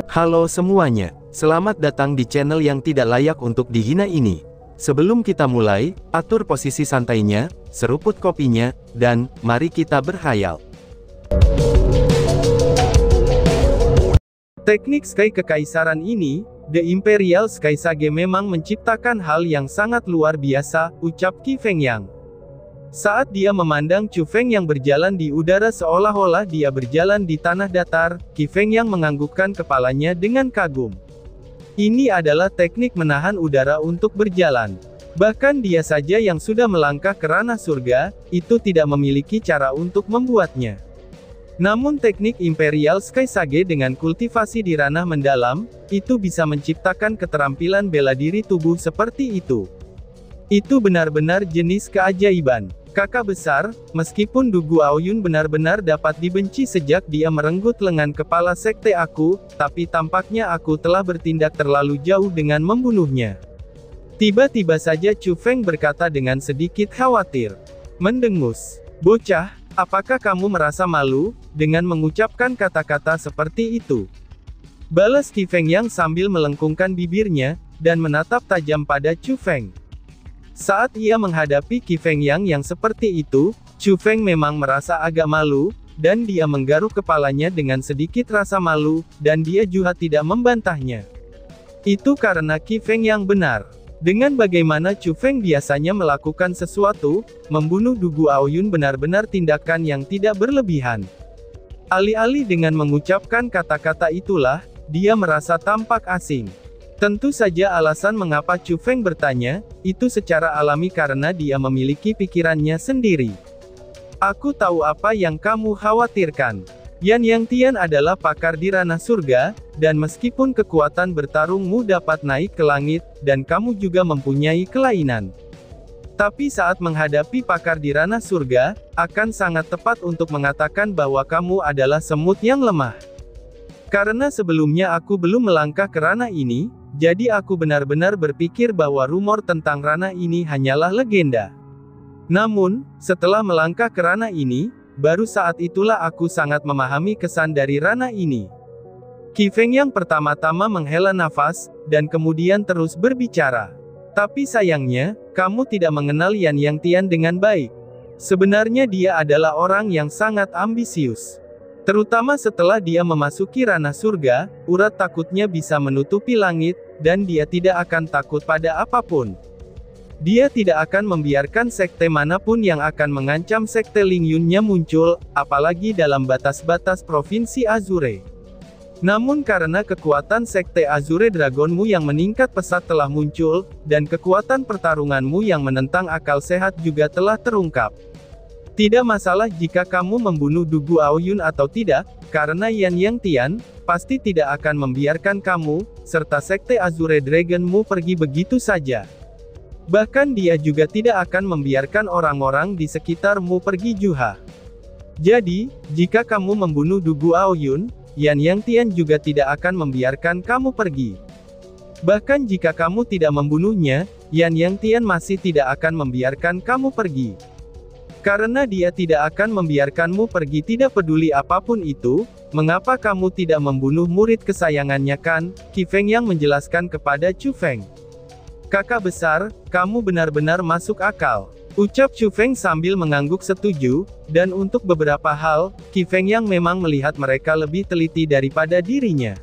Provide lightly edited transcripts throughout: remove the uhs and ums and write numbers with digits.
Halo semuanya, selamat datang di channel yang tidak layak untuk dihina ini. Sebelum kita mulai, atur posisi santainya, seruput kopinya, dan mari kita berkhayal. Teknik Sky Kekaisaran ini, The Imperial Sky Sage memang menciptakan hal yang sangat luar biasa, ucap Qi Fengyang. Saat dia memandang Chu Feng yang berjalan di udara seolah-olah dia berjalan di tanah datar, Qi Fengyang menganggukkan kepalanya dengan kagum. Ini adalah teknik menahan udara untuk berjalan. Bahkan dia saja yang sudah melangkah ke ranah surga, itu tidak memiliki cara untuk membuatnya. Namun teknik Imperial Sky Sage dengan kultivasi di ranah mendalam, itu bisa menciptakan keterampilan bela diri tubuh seperti itu. Itu benar-benar jenis keajaiban. Kakak besar, meskipun Du Guaoyun benar-benar dapat dibenci sejak dia merenggut lengan kepala sekte aku, tapi tampaknya aku telah bertindak terlalu jauh dengan membunuhnya. Tiba-tiba saja Chu Feng berkata dengan sedikit khawatir. Mendengus. Bocah, apakah kamu merasa malu, dengan mengucapkan kata-kata seperti itu? Balas Qi Fengyang sambil melengkungkan bibirnya, dan menatap tajam pada Chu Feng. Saat ia menghadapi Qi Fengyang yang seperti itu, Chu Feng memang merasa agak malu, dan dia menggaruk kepalanya dengan sedikit rasa malu, dan dia juga tidak membantahnya. Itu karena Qi Fengyang benar. Dengan bagaimana Chu Feng biasanya melakukan sesuatu, membunuh Du Guaoyun benar-benar tindakan yang tidak berlebihan. Alih-alih dengan mengucapkan kata-kata itulah, dia merasa tampak asing. Tentu saja alasan mengapa Chu Feng bertanya, itu secara alami karena dia memiliki pikirannya sendiri. Aku tahu apa yang kamu khawatirkan. Yan Yang Tian adalah pakar di ranah surga, dan meskipun kekuatan bertarungmu dapat naik ke langit, dan kamu juga mempunyai kelainan. Tapi saat menghadapi pakar di ranah surga, akan sangat tepat untuk mengatakan bahwa kamu adalah semut yang lemah. Karena sebelumnya aku belum melangkah ke ranah ini, jadi aku benar-benar berpikir bahwa rumor tentang ranah ini hanyalah legenda. Namun, setelah melangkah ke ranah ini, baru saat itulah aku sangat memahami kesan dari ranah ini. Qi Fengyang pertama-tama menghela nafas, dan kemudian terus berbicara. Tapi sayangnya, kamu tidak mengenal Yan Yang Tian dengan baik. Sebenarnya dia adalah orang yang sangat ambisius. Terutama setelah dia memasuki ranah surga, urat takutnya bisa menutupi langit, dan dia tidak akan takut pada apapun. Dia tidak akan membiarkan sekte manapun yang akan mengancam sekte Lingyunnya muncul, apalagi dalam batas-batas provinsi Azure. Namun karena kekuatan sekte Azure Dragonmu yang meningkat pesat telah muncul, dan kekuatan pertarunganmu yang menentang akal sehat juga telah terungkap. Tidak masalah jika kamu membunuh Du Guaoyun atau tidak, karena Yan Yang Tian pasti tidak akan membiarkan kamu, serta sekte Azure Dragonmu pergi begitu saja. Bahkan dia juga tidak akan membiarkan orang-orang di sekitarmu pergi juga. Jadi, jika kamu membunuh Du Guaoyun, Yan Yang Tian juga tidak akan membiarkan kamu pergi. Bahkan jika kamu tidak membunuhnya, Yan Yang Tian masih tidak akan membiarkan kamu pergi. Karena dia tidak akan membiarkanmu pergi tidak peduli apapun itu, mengapa kamu tidak membunuh murid kesayangannya kan? Qi Fengyang menjelaskan kepada Chu Feng. Kakak besar, kamu benar-benar masuk akal. Ucap Chu Feng sambil mengangguk setuju, dan untuk beberapa hal, Qi Fengyang memang melihat mereka lebih teliti daripada dirinya.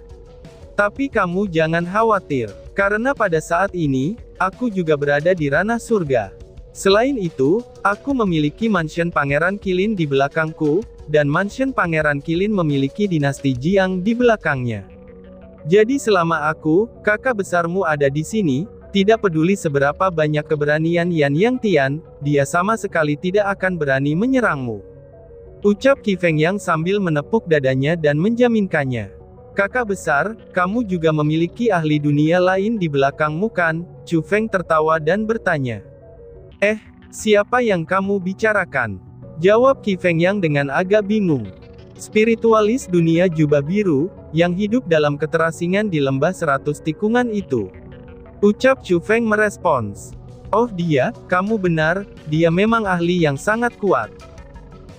Tapi kamu jangan khawatir, karena pada saat ini, aku juga berada di ranah surga. Selain itu, aku memiliki mansion Pangeran Qilin di belakangku, dan mansion Pangeran Qilin memiliki dinasti Jiang di belakangnya. Jadi selama aku, kakak besarmu ada di sini, tidak peduli seberapa banyak keberanian Yan Yang Tian, dia sama sekali tidak akan berani menyerangmu. Ucap Qi Fengyang sambil menepuk dadanya dan menjaminkannya. Kakak besar, kamu juga memiliki ahli dunia lain di belakangmu kan? Chu Feng tertawa dan bertanya. Siapa yang kamu bicarakan? Jawab Qi Fengyang dengan agak bingung. Spiritualis dunia jubah biru, yang hidup dalam keterasingan di lembah 100 tikungan itu. Ucap Chu Feng merespons. Oh dia, kamu benar, dia memang ahli yang sangat kuat.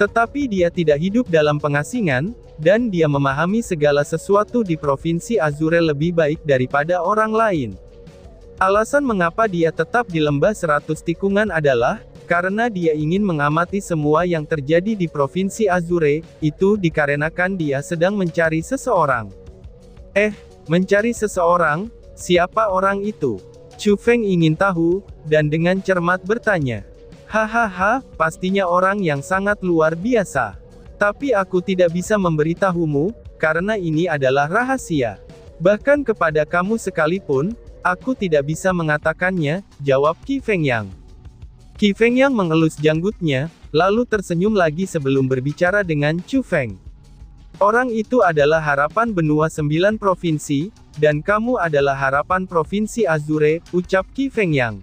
Tetapi dia tidak hidup dalam pengasingan, dan dia memahami segala sesuatu di Provinsi Azure lebih baik daripada orang lain. Alasan mengapa dia tetap di lembah 100 tikungan adalah, karena dia ingin mengamati semua yang terjadi di Provinsi Azure, itu dikarenakan dia sedang mencari seseorang. Mencari seseorang? Siapa orang itu? Chu Feng ingin tahu, dan dengan cermat bertanya. Hahaha, pastinya orang yang sangat luar biasa. Tapi aku tidak bisa memberitahumu, karena ini adalah rahasia. Bahkan kepada kamu sekalipun, aku tidak bisa mengatakannya, jawab Qi Fengyang. Qi Fengyang mengelus janggutnya, lalu tersenyum lagi sebelum berbicara dengan Chu Feng. Orang itu adalah harapan benua 9 provinsi, dan kamu adalah harapan Provinsi Azure, ucap Qi Fengyang.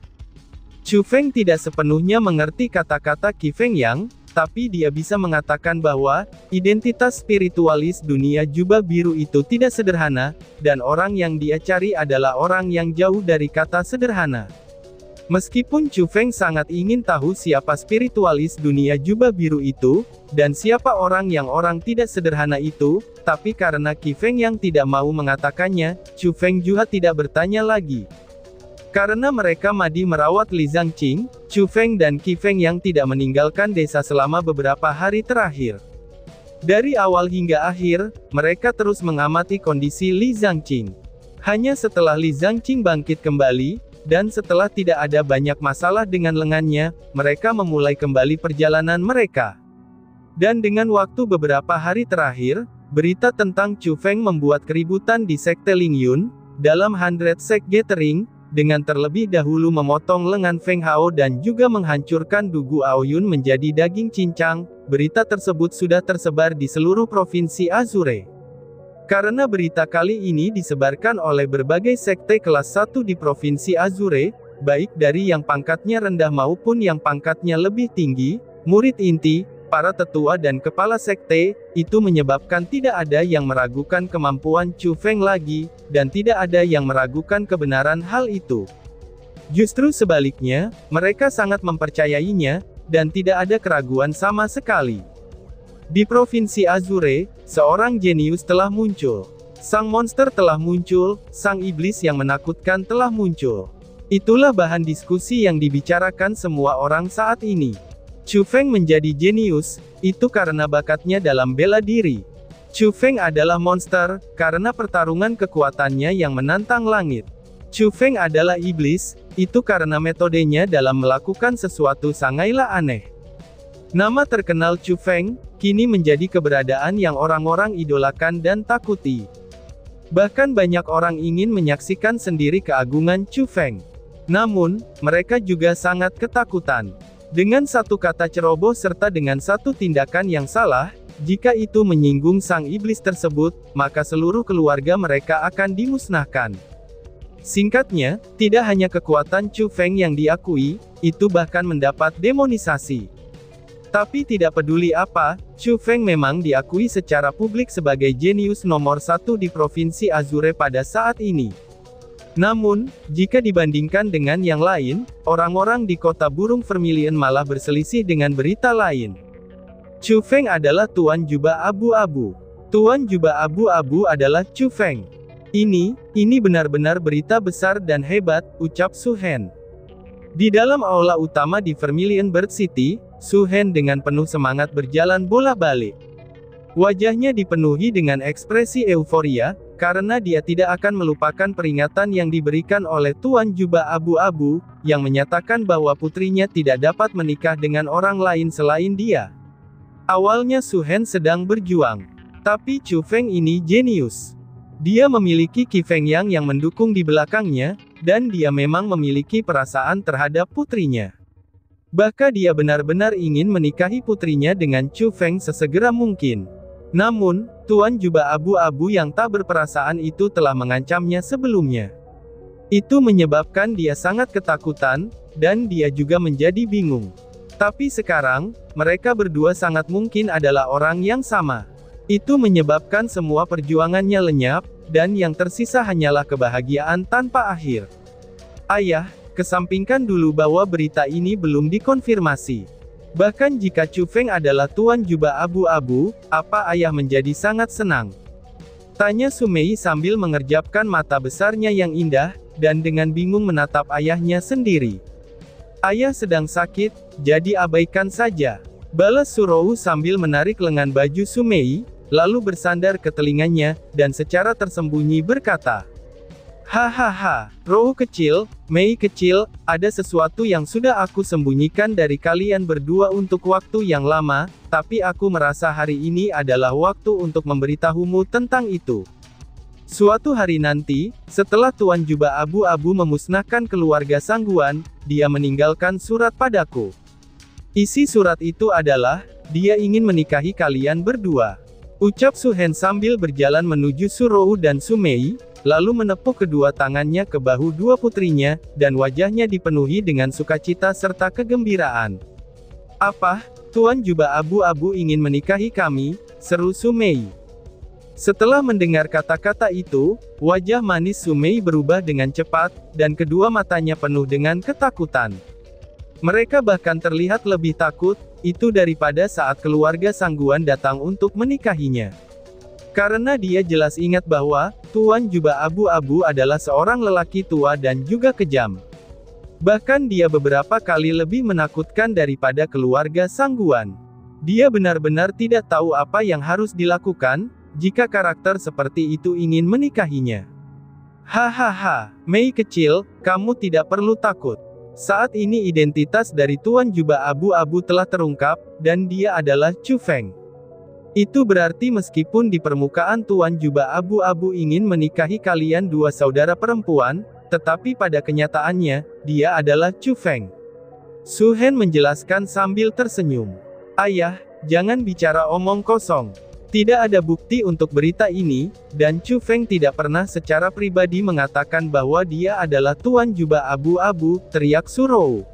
Chu Feng tidak sepenuhnya mengerti kata-kata Qi Fengyang, tapi dia bisa mengatakan bahwa, identitas spiritualis dunia jubah biru itu tidak sederhana, dan orang yang dia cari adalah orang yang jauh dari kata sederhana. Meskipun Chu Feng sangat ingin tahu siapa spiritualis dunia jubah biru itu, dan siapa orang yang orang tidak sederhana itu, tapi karena Qi Fengyang tidak mau mengatakannya, Chu Feng juga tidak bertanya lagi. Karena mereka madi merawat Li Zhangqing, Chu Feng dan Qi Fengyang tidak meninggalkan desa selama beberapa hari terakhir. Dari awal hingga akhir, mereka terus mengamati kondisi Li Zhangqing. Hanya setelah Li Zhangqing bangkit kembali, dan setelah tidak ada banyak masalah dengan lengannya, mereka memulai kembali perjalanan mereka. Dan dengan waktu beberapa hari terakhir, berita tentang Chu Feng membuat keributan di Sekte Lingyun, dalam 100 Sect Gathering, dengan terlebih dahulu memotong lengan Feng Hao dan juga menghancurkan Dugu Aoyun menjadi daging cincang. Berita tersebut sudah tersebar di seluruh Provinsi Azure. Karena berita kali ini disebarkan oleh berbagai sekte kelas 1 di Provinsi Azure, baik dari yang pangkatnya rendah maupun yang pangkatnya lebih tinggi, murid inti, para tetua dan kepala sekte, itu menyebabkan tidak ada yang meragukan kemampuan Chu Feng lagi, dan tidak ada yang meragukan kebenaran hal itu. Justru sebaliknya, mereka sangat mempercayainya, dan tidak ada keraguan sama sekali. Di Provinsi Azure, seorang jenius telah muncul. Sang monster telah muncul, sang iblis yang menakutkan telah muncul. Itulah bahan diskusi yang dibicarakan semua orang saat ini. Chu Feng menjadi jenius, itu karena bakatnya dalam bela diri. Chu Feng adalah monster, karena pertarungan kekuatannya yang menantang langit. Chu Feng adalah iblis, itu karena metodenya dalam melakukan sesuatu sangailah aneh. Nama terkenal Chu Feng, kini menjadi keberadaan yang orang-orang idolakan dan takuti. Bahkan banyak orang ingin menyaksikan sendiri keagungan Chu Feng. Namun, mereka juga sangat ketakutan. Dengan satu kata ceroboh serta dengan satu tindakan yang salah, jika itu menyinggung sang iblis tersebut, maka seluruh keluarga mereka akan dimusnahkan. Singkatnya, tidak hanya kekuatan Chu Feng yang diakui, itu bahkan mendapat demonisasi. Tapi tidak peduli apa, Chu Feng memang diakui secara publik sebagai jenius nomor 1 di Provinsi Azure pada saat ini. Namun, jika dibandingkan dengan yang lain, orang-orang di kota burung Vermilion malah berselisih dengan berita lain. Chu Feng adalah Tuan Jubah Abu-Abu. Tuan Jubah Abu-Abu adalah Chu Feng. Ini benar-benar berita besar dan hebat, ucap Su Hen. Di dalam aula utama di Vermilion Bird City, Su Hen dengan penuh semangat berjalan bolak-balik. Wajahnya dipenuhi dengan ekspresi euforia, karena dia tidak akan melupakan peringatan yang diberikan oleh Tuan Jubah Abu-Abu, yang menyatakan bahwa putrinya tidak dapat menikah dengan orang lain selain dia. Awalnya Su Hen sedang berjuang. Tapi Chu Feng ini jenius. Dia memiliki Qi Fengyang yang mendukung di belakangnya, dan dia memang memiliki perasaan terhadap putrinya. Bahkan dia benar-benar ingin menikahi putrinya dengan Chu Feng sesegera mungkin. Namun, Tuan Jubah Abu-Abu yang tak berperasaan itu telah mengancamnya sebelumnya. Itu menyebabkan dia sangat ketakutan, dan dia juga menjadi bingung. Tapi sekarang, mereka berdua sangat mungkin adalah orang yang sama. Itu menyebabkan semua perjuangannya lenyap, dan yang tersisa hanyalah kebahagiaan tanpa akhir. Ayah, kesampingkan dulu bahwa berita ini belum dikonfirmasi. Bahkan jika Chu Feng adalah tuan jubah abu-abu, apa ayah menjadi sangat senang? Tanya Su Mei sambil mengerjapkan mata besarnya yang indah, dan dengan bingung menatap ayahnya sendiri. Ayah sedang sakit, jadi abaikan saja. Balas Surou sambil menarik lengan baju Su Mei, lalu bersandar ke telinganya, dan secara tersembunyi berkata, "Hahaha, Rou kecil, Mei kecil, ada sesuatu yang sudah aku sembunyikan dari kalian berdua untuk waktu yang lama, tapi aku merasa hari ini adalah waktu untuk memberitahumu tentang itu. Suatu hari nanti, setelah Tuan Jubah Abu-Abu memusnahkan keluarga Sangguan, dia meninggalkan surat padaku. Isi surat itu adalah, dia ingin menikahi kalian berdua." Ucap Su Hen sambil berjalan menuju Su Rou dan Su Mei, lalu menepuk kedua tangannya ke bahu dua putrinya, dan wajahnya dipenuhi dengan sukacita serta kegembiraan. "Apa, Tuan Jubah Abu-Abu ingin menikahi kami?" seru Su Mei. Setelah mendengar kata-kata itu, wajah manis Su Mei berubah dengan cepat, dan kedua matanya penuh dengan ketakutan. Mereka bahkan terlihat lebih takut, itu daripada saat keluarga Sangguan datang untuk menikahinya. Karena dia jelas ingat bahwa, Tuan Jubah Abu-Abu adalah seorang lelaki tua dan juga kejam. Bahkan dia beberapa kali lebih menakutkan daripada keluarga Sangguan. Dia benar-benar tidak tahu apa yang harus dilakukan, jika karakter seperti itu ingin menikahinya. "Hahaha, Mei kecil, kamu tidak perlu takut. Saat ini identitas dari Tuan Jubah Abu-Abu telah terungkap, dan dia adalah Chu Feng. Itu berarti meskipun di permukaan Tuan Jubah Abu-Abu ingin menikahi kalian dua saudara perempuan, tetapi pada kenyataannya, dia adalah Chu Feng." Su Hen menjelaskan sambil tersenyum. "Ayah, jangan bicara omong kosong. Tidak ada bukti untuk berita ini, dan Chu Feng tidak pernah secara pribadi mengatakan bahwa dia adalah Tuan Jubah Abu-Abu," teriak Su Rou.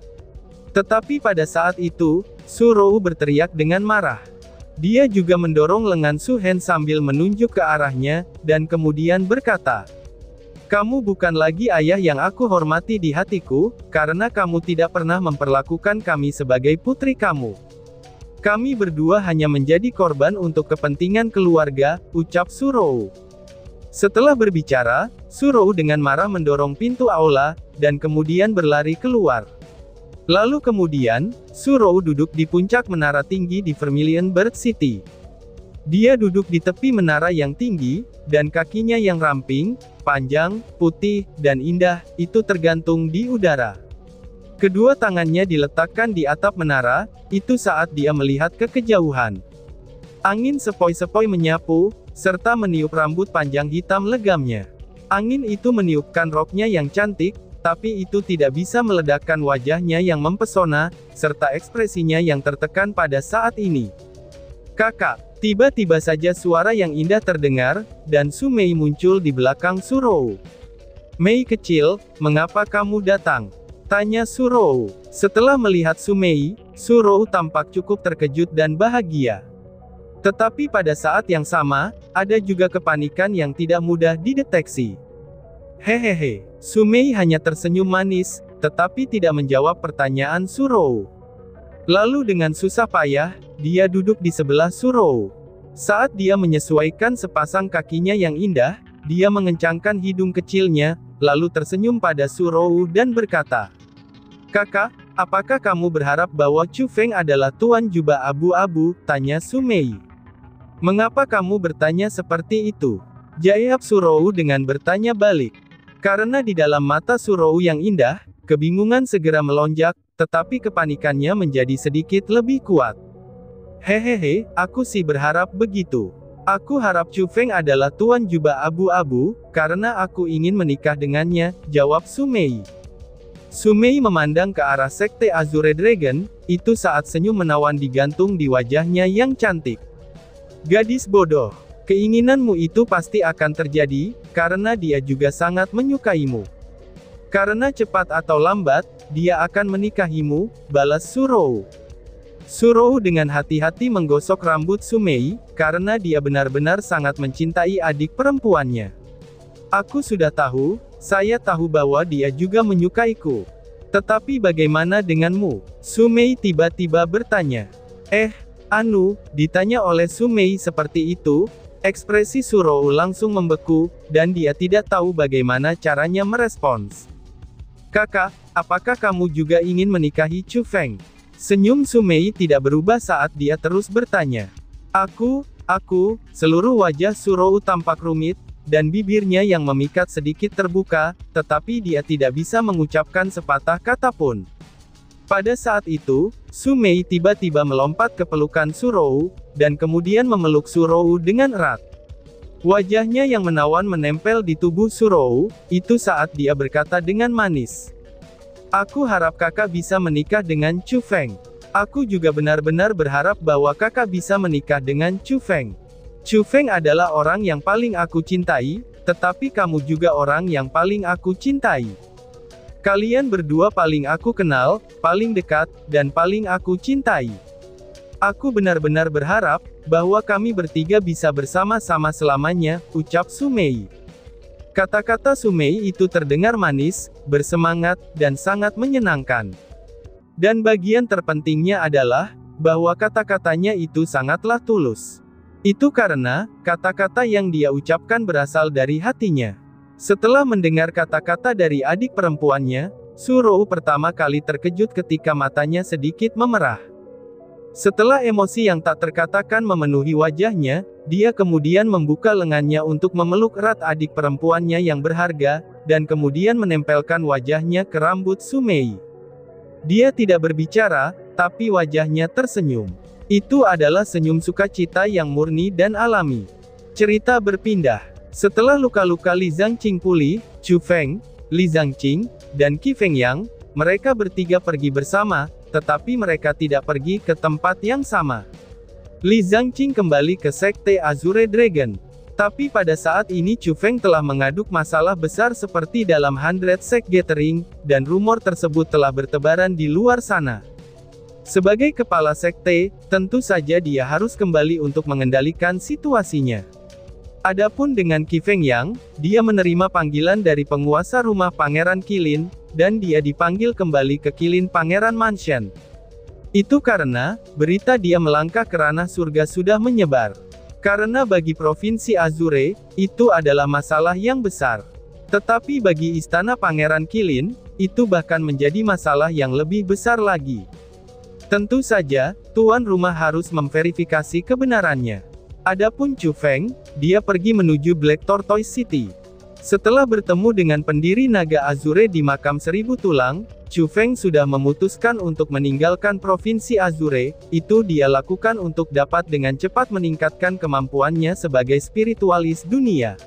Tetapi pada saat itu, Su Rou berteriak dengan marah. Dia juga mendorong lengan Su Hen sambil menunjuk ke arahnya, dan kemudian berkata, "Kamu bukan lagi ayah yang aku hormati di hatiku, karena kamu tidak pernah memperlakukan kami sebagai putri kamu. Kami berdua hanya menjadi korban untuk kepentingan keluarga," ucap Su Rou. Setelah berbicara, Su Rou dengan marah mendorong pintu aula, dan kemudian berlari keluar. Lalu kemudian, Su Rou duduk di puncak menara tinggi di Vermilion Bird City. Dia duduk di tepi menara yang tinggi, dan kakinya yang ramping, panjang, putih, dan indah, itu tergantung di udara. Kedua tangannya diletakkan di atap menara, itu saat dia melihat ke kejauhan. Angin sepoi-sepoi menyapu, serta meniup rambut panjang hitam legamnya. Angin itu meniupkan roknya yang cantik, tapi itu tidak bisa meledakkan wajahnya yang mempesona, serta ekspresinya yang tertekan pada saat ini. "Kakak!" Tiba-tiba saja suara yang indah terdengar, dan Su Mei muncul di belakang Su Rou. "Mei kecil, mengapa kamu datang?" tanya Su Rou. Setelah melihat Su Mei, Su Rou tampak cukup terkejut dan bahagia. Tetapi pada saat yang sama, ada juga kepanikan yang tidak mudah dideteksi. "Hehehe." Su Mei hanya tersenyum manis, tetapi tidak menjawab pertanyaan Su Rou. Lalu dengan susah payah, dia duduk di sebelah Su Rou. Saat dia menyesuaikan sepasang kakinya yang indah, dia mengencangkan hidung kecilnya, lalu tersenyum pada Su Rou dan berkata, "Kakak, apakah kamu berharap bahwa Chu Feng adalah Tuan Jubah Abu-Abu?" tanya Su Mei. "Mengapa kamu bertanya seperti itu?" jawab Su Rou dengan bertanya balik. Karena di dalam mata Su Rou yang indah, kebingungan segera melonjak, tetapi kepanikannya menjadi sedikit lebih kuat. "Hehehe, aku sih berharap begitu. Aku harap Chu Feng adalah Tuan Jubah Abu-Abu, karena aku ingin menikah dengannya," jawab Su Mei. Su Mei memandang ke arah sekte Azure Dragon, itu saat senyum menawan digantung di wajahnya yang cantik. "Gadis bodoh. Keinginanmu itu pasti akan terjadi, karena dia juga sangat menyukaimu. Karena cepat atau lambat, dia akan menikahimu," balas Su Rou. Su Rou dengan hati-hati menggosok rambut Su Mei, karena dia benar-benar sangat mencintai adik perempuannya. "Aku sudah tahu, saya tahu bahwa dia juga menyukaiku. Tetapi bagaimana denganmu? Su Mei tiba-tiba bertanya. Ditanya oleh Su Mei seperti itu, ekspresi Surou langsung membeku, dan dia tidak tahu bagaimana caranya merespons. Kakak, apakah kamu juga ingin menikahi Chu Feng? Senyum Su Mei tidak berubah saat dia terus bertanya. Aku, seluruh wajah Surou tampak rumit, dan bibirnya yang memikat sedikit terbuka, tetapi dia tidak bisa mengucapkan sepatah kata pun. Pada saat itu, Su Mei tiba-tiba melompat ke pelukan Surou, dan kemudian memeluk Surou dengan erat. Wajahnya yang menawan menempel di tubuh Surou, itu saat dia berkata dengan manis. Aku harap kakak bisa menikah dengan Chu Feng. Aku juga benar-benar berharap bahwa kakak bisa menikah dengan Chu Feng. Chu Feng adalah orang yang paling aku cintai, tetapi kamu juga orang yang paling aku cintai. Kalian berdua paling aku kenal, paling dekat, dan paling aku cintai. Aku benar-benar berharap bahwa kami bertiga bisa bersama-sama selamanya, ucap Su Mei. Kata-kata Su Mei itu terdengar manis, bersemangat, dan sangat menyenangkan. Dan bagian terpentingnya adalah bahwa kata-katanya itu sangatlah tulus. Itu karena kata-kata yang dia ucapkan berasal dari hatinya. Setelah mendengar kata-kata dari adik perempuannya, Surou pertama kali terkejut ketika matanya sedikit memerah. Setelah emosi yang tak terkatakan memenuhi wajahnya, dia kemudian membuka lengannya untuk memeluk erat adik perempuannya yang berharga, dan kemudian menempelkan wajahnya ke rambut Su Mei. Dia tidak berbicara, tapi wajahnya tersenyum. Itu adalah senyum sukacita yang murni dan alami. Cerita berpindah. Setelah luka-luka Li Zhangqing pulih, Chu Feng, Li Zhangqing, dan Qi Fengyang, mereka bertiga pergi bersama, tetapi mereka tidak pergi ke tempat yang sama. Li Zhangqing kembali ke Sekte Azure Dragon. Tapi pada saat ini Chu Feng telah mengaduk masalah besar seperti dalam 100 Sect Gathering, dan rumor tersebut telah bertebaran di luar sana. Sebagai kepala sekte, tentu saja dia harus kembali untuk mengendalikan situasinya. Adapun dengan Qi Fengyang, dia menerima panggilan dari penguasa rumah Pangeran Qilin, dan dia dipanggil kembali ke Qilin Pangeran Mansion. Itu karena, berita dia melangkah ke ranah surga sudah menyebar. Karena bagi Provinsi Azure, itu adalah masalah yang besar. Tetapi bagi Istana Pangeran Qilin, itu bahkan menjadi masalah yang lebih besar lagi. Tentu saja, tuan rumah harus memverifikasi kebenarannya. Adapun Chu Feng, dia pergi menuju Black Tortoise City. Setelah bertemu dengan pendiri Naga Azure di makam 1000 tulang, Chu Feng sudah memutuskan untuk meninggalkan Provinsi Azure. Itu dia lakukan untuk dapat dengan cepat meningkatkan kemampuannya sebagai spiritualis dunia.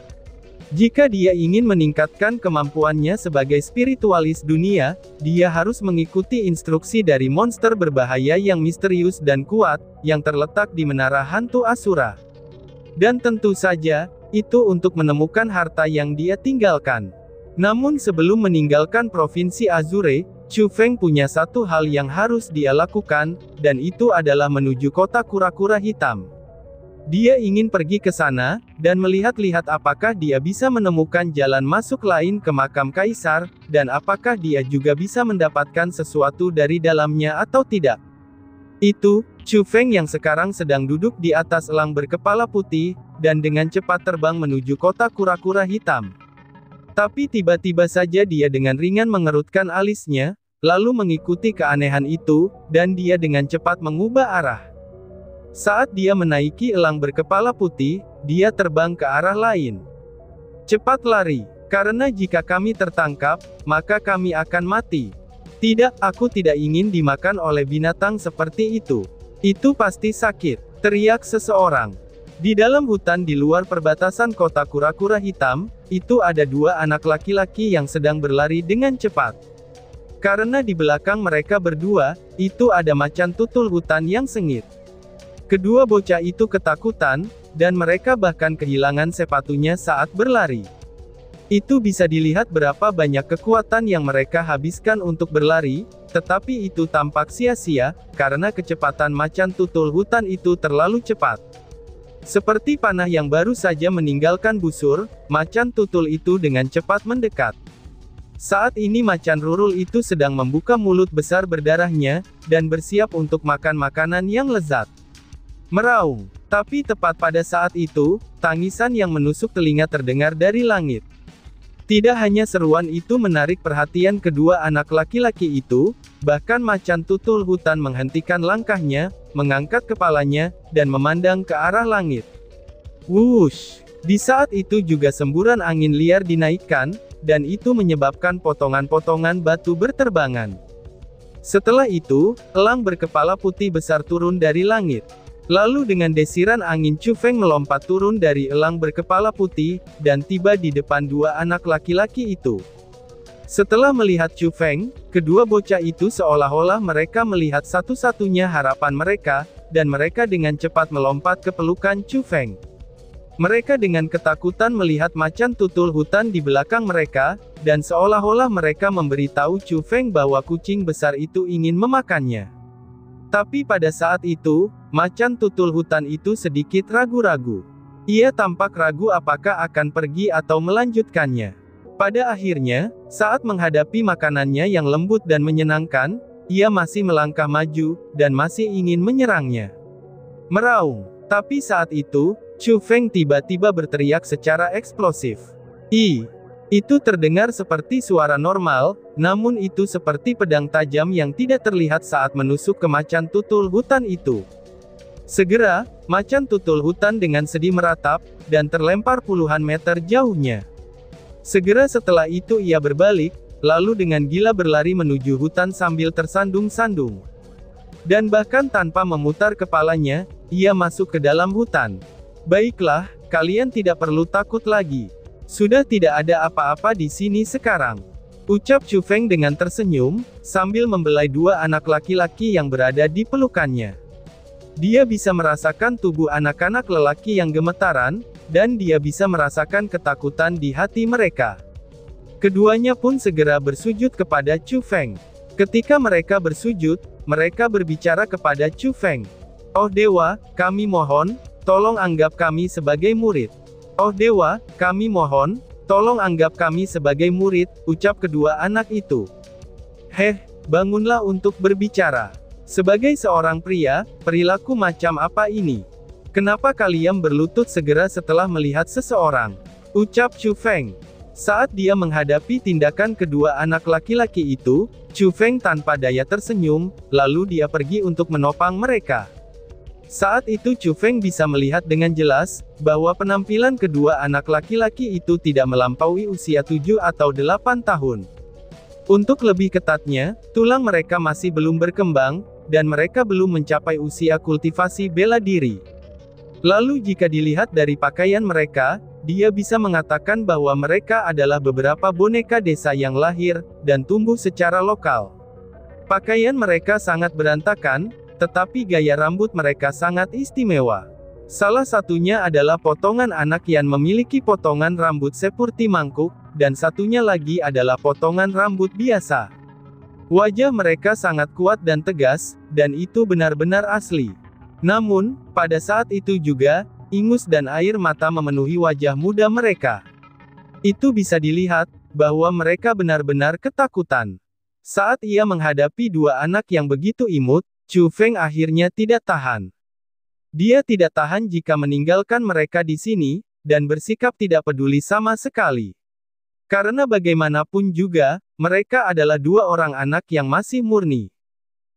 Jika dia ingin meningkatkan kemampuannya sebagai spiritualis dunia, dia harus mengikuti instruksi dari monster berbahaya yang misterius dan kuat, yang terletak di Menara Hantu Asura. Dan tentu saja, itu untuk menemukan harta yang dia tinggalkan. Namun sebelum meninggalkan Provinsi Azure, Chu Feng punya satu hal yang harus dia lakukan, dan itu adalah menuju kota kura-kura hitam. Dia ingin pergi ke sana, dan melihat-lihat apakah dia bisa menemukan jalan masuk lain ke makam kaisar, dan apakah dia juga bisa mendapatkan sesuatu dari dalamnya atau tidak. Itu, Chu Feng yang sekarang sedang duduk di atas elang berkepala putih, dan dengan cepat terbang menuju kota kura-kura hitam. Tapi tiba-tiba saja dia dengan ringan mengerutkan alisnya, lalu mengikuti keanehan itu, dan dia dengan cepat mengubah arah. Saat dia menaiki elang berkepala putih, dia terbang ke arah lain. Cepat lari, karena jika kami tertangkap, maka kami akan mati. Tidak, aku tidak ingin dimakan oleh binatang seperti itu. Itu pasti sakit, teriak seseorang. Di dalam hutan di luar perbatasan kota kura-kura hitam, itu ada dua anak laki-laki yang sedang berlari dengan cepat. Karena di belakang mereka berdua, itu ada macan tutul hutan yang sengit. Kedua bocah itu ketakutan, dan mereka bahkan kehilangan sepatunya saat berlari. Itu bisa dilihat berapa banyak kekuatan yang mereka habiskan untuk berlari, tetapi itu tampak sia-sia, karena kecepatan macan tutul hutan itu terlalu cepat. Seperti panah yang baru saja meninggalkan busur, macan tutul itu dengan cepat mendekat. Saat ini macan Rurul itu sedang membuka mulut besar berdarahnya, dan bersiap untuk makan makanan yang lezat. Meraung. Tapi tepat pada saat itu, tangisan yang menusuk telinga terdengar dari langit. Tidak hanya seruan itu menarik perhatian kedua anak laki-laki itu, bahkan macan tutul hutan menghentikan langkahnya, mengangkat kepalanya, dan memandang ke arah langit. Wush! Di saat itu juga semburan angin liar dinaikkan, dan itu menyebabkan potongan-potongan batu berterbangan. Setelah itu, elang berkepala putih besar turun dari langit. Lalu dengan desiran angin Chu Feng melompat turun dari elang berkepala putih, dan tiba di depan dua anak laki-laki itu. Setelah melihat Chu Feng, kedua bocah itu seolah-olah mereka melihat satu-satunya harapan mereka, dan mereka dengan cepat melompat ke pelukan Chu Feng. Mereka dengan ketakutan melihat macan tutul hutan di belakang mereka, dan seolah-olah mereka memberitahu Chu Feng bahwa kucing besar itu ingin memakannya. Tapi pada saat itu, macan tutul hutan itu sedikit ragu-ragu. Ia tampak ragu apakah akan pergi atau melanjutkannya. Pada akhirnya, saat menghadapi makanannya yang lembut dan menyenangkan, ia masih melangkah maju, dan masih ingin menyerangnya. Meraung. Tapi saat itu, Chu Feng tiba-tiba berteriak secara eksplosif. Itu terdengar seperti suara normal, namun itu seperti pedang tajam yang tidak terlihat saat menusuk ke macan tutul hutan itu. Segera, macan tutul hutan dengan sedih meratap, dan terlempar puluhan meter jauhnya. Segera setelah itu ia berbalik, lalu dengan gila berlari menuju hutan sambil tersandung-sandung. Dan bahkan tanpa memutar kepalanya, ia masuk ke dalam hutan. Baiklah, kalian tidak perlu takut lagi. Sudah tidak ada apa-apa di sini sekarang. Ucap Chu Feng dengan tersenyum, sambil membelai dua anak laki-laki yang berada di pelukannya. Dia bisa merasakan tubuh anak-anak lelaki yang gemetaran, dan dia bisa merasakan ketakutan di hati mereka. Keduanya pun segera bersujud kepada Chu Feng. Ketika mereka bersujud, mereka berbicara kepada Chu Feng. "Oh Dewa, kami mohon, tolong anggap kami sebagai murid. Oh Dewa, kami mohon, tolong anggap kami sebagai murid," ucap kedua anak itu. Bangunlah untuk berbicara. Sebagai seorang pria, perilaku macam apa ini? Kenapa kalian berlutut segera setelah melihat seseorang? Ucap Chu Feng. Saat dia menghadapi tindakan kedua anak laki-laki itu, Chu Feng tanpa daya tersenyum, lalu dia pergi untuk menopang mereka. Saat itu Chu Feng bisa melihat dengan jelas, bahwa penampilan kedua anak laki-laki itu tidak melampaui usia 7 atau 8 tahun. Untuk lebih ketatnya, tulang mereka masih belum berkembang, dan mereka belum mencapai usia kultivasi bela diri. Lalu jika dilihat dari pakaian mereka, dia bisa mengatakan bahwa mereka adalah beberapa boneka desa yang lahir, dan tumbuh secara lokal. Pakaian mereka sangat berantakan, tetapi gaya rambut mereka sangat istimewa. Salah satunya adalah potongan anak yang memiliki potongan rambut seperti mangkuk, dan satunya lagi adalah potongan rambut biasa. Wajah mereka sangat kuat dan tegas, dan itu benar-benar asli. Namun, pada saat itu juga, ingus dan air mata memenuhi wajah muda mereka. Itu bisa dilihat, bahwa mereka benar-benar ketakutan. Saat ia menghadapi dua anak yang begitu imut, Chu Feng akhirnya tidak tahan. Dia tidak tahan jika meninggalkan mereka di sini, dan bersikap tidak peduli sama sekali. Karena bagaimanapun juga, mereka adalah dua orang anak yang masih murni.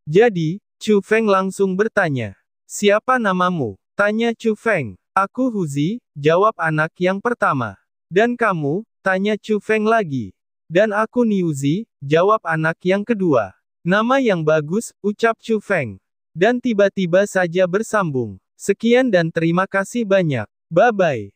Jadi, Chu Feng langsung bertanya. "Siapa namamu?" Tanya Chu Feng. "Aku Huzi," jawab anak yang pertama. "Dan kamu?" Tanya Chu Feng lagi. "Dan aku Niuzi," jawab anak yang kedua. "Nama yang bagus," ucap Chu Feng. Dan tiba-tiba saja bersambung. "Sekian dan terima kasih banyak. Bye-bye."